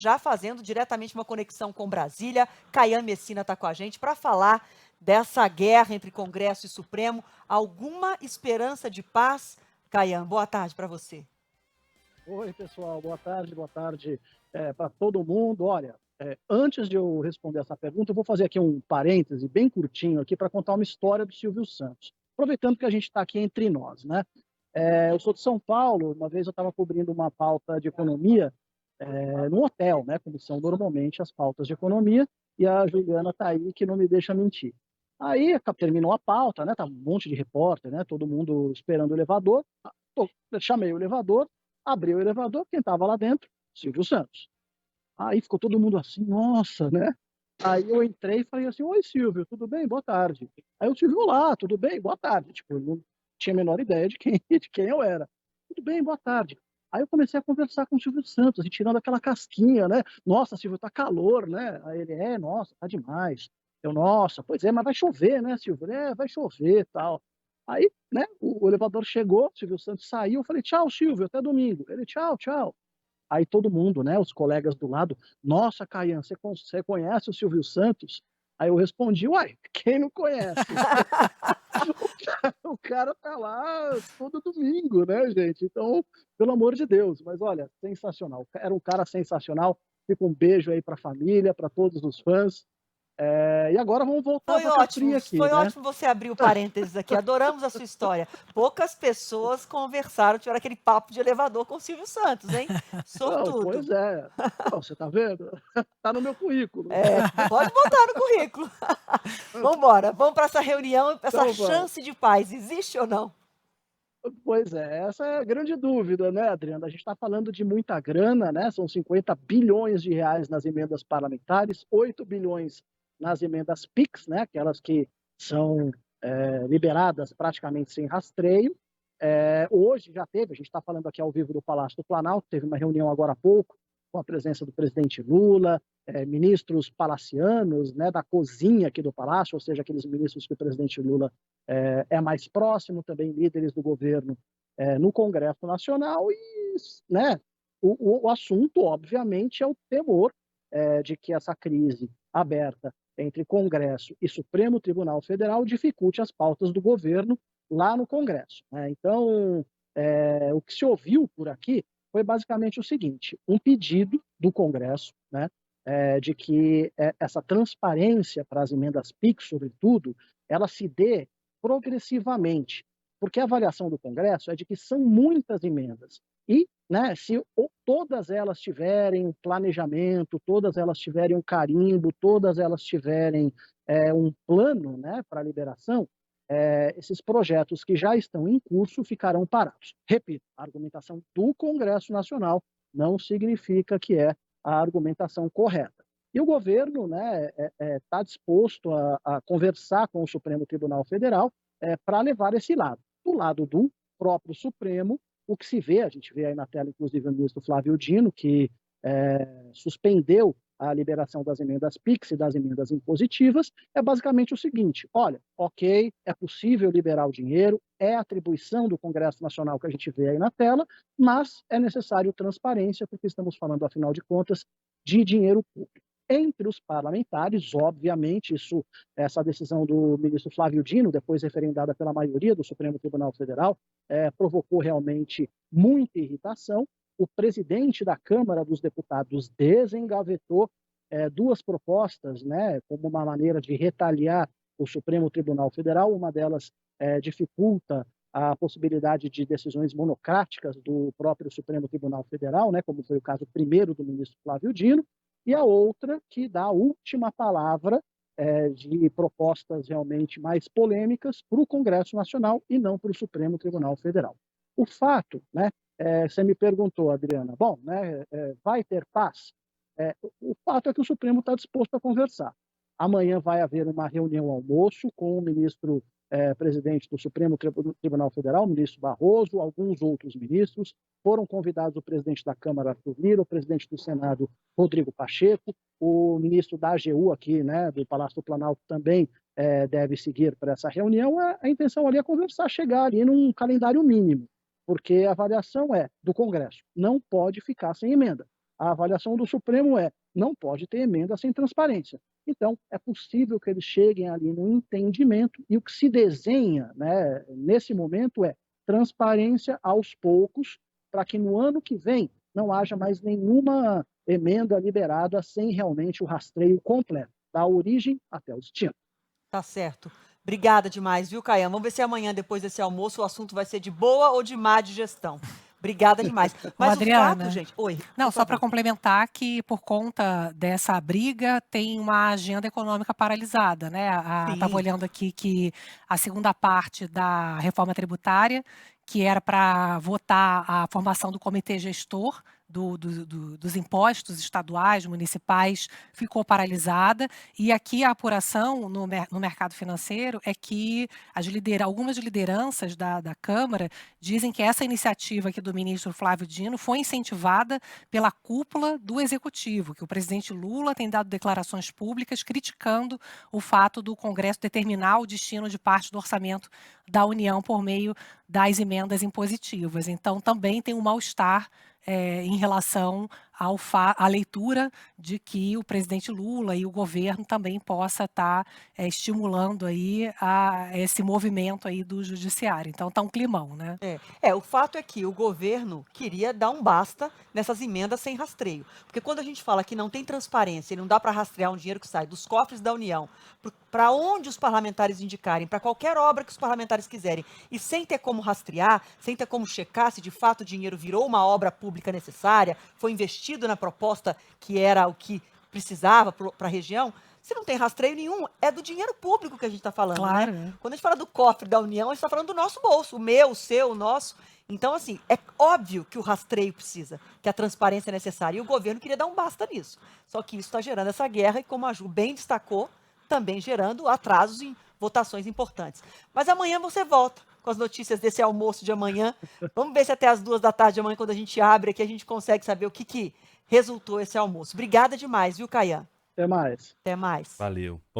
já fazendo diretamente uma conexão com Brasília. Caian Messina está com a gente para falar dessa guerra entre Congresso e Supremo. Alguma esperança de paz? Caian, boa tarde para você. Oi, pessoal, boa tarde para todo mundo. Olha, antes de eu responder essa pergunta, eu vou fazer aqui um parêntese bem curtinho aqui para contar uma história do Silvio Santos. Aproveitando que a gente está aqui entre nós, né? Eu sou de São Paulo, uma vez eu estava cobrindo uma pauta de economia num hotel, né? Como são normalmente as pautas de economia, e a Juliana está aí que não me deixa mentir. Aí terminou a pauta, né? Tá um monte de repórter, né? Todo mundo esperando o elevador. Chamei o elevador, abri o elevador, quem estava lá dentro? Silvio Santos. Aí ficou todo mundo assim, nossa, né? Aí eu entrei e falei assim, oi Silvio, tudo bem? Boa tarde. Aí o Silvio, olá, tudo bem? Boa tarde. Tipo, eu não tinha a menor ideia de quem, de quem eu era. Tudo bem, boa tarde. Aí eu comecei a conversar com o Silvio Santos, e tirando aquela casquinha, né? Nossa, Silvio, tá calor, né? Aí ele, nossa, tá demais. Eu, nossa, pois é, mas vai chover, né, Silvio? Ele, vai chover, tal. Aí, né, o elevador chegou, o Silvio Santos saiu, eu falei, tchau, Silvio, até domingo. Ele, tchau, tchau. Aí todo mundo, né, os colegas do lado, nossa, Caian, você conhece o Silvio Santos? Aí eu respondi, uai, quem não conhece? O cara tá lá todo domingo, né, gente? Então, pelo amor de Deus, mas olha, sensacional. Era um cara sensacional. Fica um beijo aí para a família, para todos os fãs. E agora vamos voltar para Capri aqui, Foi né? ótimo você abrir o parênteses aqui. Adoramos a sua história. Poucas pessoas conversaram, tiveram aquele papo de elevador com o Silvio Santos, hein? Não, Sortudo. pois é. Não, você tá vendo? Tá no meu currículo. É, pode botar no currículo. Vamos embora, vamos para essa reunião, essa Então vamos. chance de paz, existe ou não? Pois é, essa é a grande dúvida, né, Adriana? A gente está falando de muita grana, né? São 50 bilhões de reais nas emendas parlamentares, 8 bilhões nas emendas PIX, né? Aquelas que são liberadas praticamente sem rastreio. Hoje já teve, a gente está falando aqui ao vivo do Palácio do Planalto, teve uma reunião agora há pouco com a presença do presidente Lula, ministros palacianos, né, da cozinha aqui do Palácio, ou seja, aqueles ministros que o presidente Lula é mais próximo, também líderes do governo no Congresso Nacional, e né, o assunto, obviamente, é o temor de que essa crise aberta entre Congresso e Supremo Tribunal Federal dificulte as pautas do governo lá no Congresso, né? Então, o que se ouviu por aqui foi basicamente o seguinte: um pedido do Congresso, né, de que essa transparência para as emendas PIX, sobretudo, ela se dê progressivamente, porque a avaliação do Congresso é de que são muitas emendas. E, né, se todas elas tiverem um planejamento, todas elas tiverem um carimbo, todas elas tiverem um plano, né, para a liberação, esses projetos que já estão em curso ficarão parados. Repito, a argumentação do Congresso Nacional não significa que é a argumentação correta. E o governo está disposto a conversar com o Supremo Tribunal Federal para levar esse lado. Do lado do próprio Supremo, o que se vê, a gente vê aí na tela, inclusive, o ministro Flávio Dino, que suspendeu a liberação das emendas PIX e das emendas impositivas, é basicamente o seguinte: olha, ok, é possível liberar o dinheiro, é atribuição do Congresso Nacional que a gente vê aí na tela, mas é necessário transparência, porque estamos falando, afinal de contas, de dinheiro público. Entre os parlamentares, obviamente, essa decisão do ministro Flávio Dino, depois referendada pela maioria do Supremo Tribunal Federal, provocou realmente muita irritação. O presidente da Câmara dos Deputados desengavetou duas propostas, né, como uma maneira de retaliar o Supremo Tribunal Federal. Uma delas dificulta a possibilidade de decisões monocráticas do próprio Supremo Tribunal Federal, né, como foi o caso primeiro do ministro Flávio Dino, e a outra que dá a última palavra de propostas realmente mais polêmicas para o Congresso Nacional e não para o Supremo Tribunal Federal. O fato, né, você me perguntou, Adriana, bom, né, vai ter paz? O fato é que o Supremo está disposto a conversar. Amanhã vai haver uma reunião almoço com o ministro presidente do Supremo Tribunal Federal, o ministro Barroso, alguns outros ministros. Foram convidados o presidente da Câmara, Arthur Lira, o presidente do Senado, Rodrigo Pacheco, o ministro da AGU aqui, né, do Palácio do Planalto, também deve seguir para essa reunião. A intenção ali é conversar, chegar ali num calendário mínimo, porque a avaliação é do Congresso, não pode ficar sem emenda. A avaliação do Supremo é: não pode ter emenda sem transparência. Então, é possível que eles cheguem ali no entendimento, e o que se desenha, né, nesse momento é transparência aos poucos, para que no ano que vem não haja mais nenhuma emenda liberada sem realmente o rastreio completo, da origem até o destino. Tá certo. Obrigada demais, viu, Caian? Vamos ver se amanhã, depois desse almoço, o assunto vai ser de boa ou de má digestão. Obrigada demais. Ô, Mas o fato, Adriana, gente. Oi, não, por só para favor. complementar que por conta dessa briga tem uma agenda econômica paralisada, né? Estava Sim. olhando aqui que a segunda parte da reforma tributária, que era para votar a formação do comitê gestor dos impostos estaduais, municipais, ficou paralisada. E aqui a apuração no mercado financeiro é que algumas lideranças da Câmara dizem que essa iniciativa aqui do ministro Flávio Dino foi incentivada pela cúpula do Executivo, que o presidente Lula tem dado declarações públicas criticando o fato do Congresso determinar o destino de parte do orçamento da União por meio das emendas impositivas. Então, também tem um mal-estar em relação à leitura de que o presidente Lula e o governo também possa estar estimulando aí esse movimento aí do judiciário. Então, está um climão, né? O fato é que o governo queria dar um basta nessas emendas sem rastreio. Porque quando a gente fala que não tem transparência e não dá para rastrear um dinheiro que sai dos cofres da União, para onde os parlamentares indicarem, para qualquer obra que os parlamentares quiserem, e sem ter como rastrear, sem ter como checar se de fato o dinheiro virou uma obra pública necessária, foi investido na proposta que era o que precisava para a região, se não tem rastreio nenhum, é do dinheiro público que a gente está falando, Claro, né? né? Quando a gente fala do cofre da União, a gente está falando do nosso bolso, o meu, o seu, o nosso. Então, assim, é óbvio que o rastreio precisa, que a transparência é necessária. E o governo queria dar um basta nisso. Só que isso está gerando essa guerra e, como a Ju bem destacou, também gerando atrasos em votações importantes. Mas amanhã você volta com as notícias desse almoço de amanhã. Vamos ver se até as 2 da tarde de amanhã, quando a gente abre aqui, a gente consegue saber o que resultou esse almoço. Obrigada demais, viu, Caian? Até mais. Até mais. Valeu.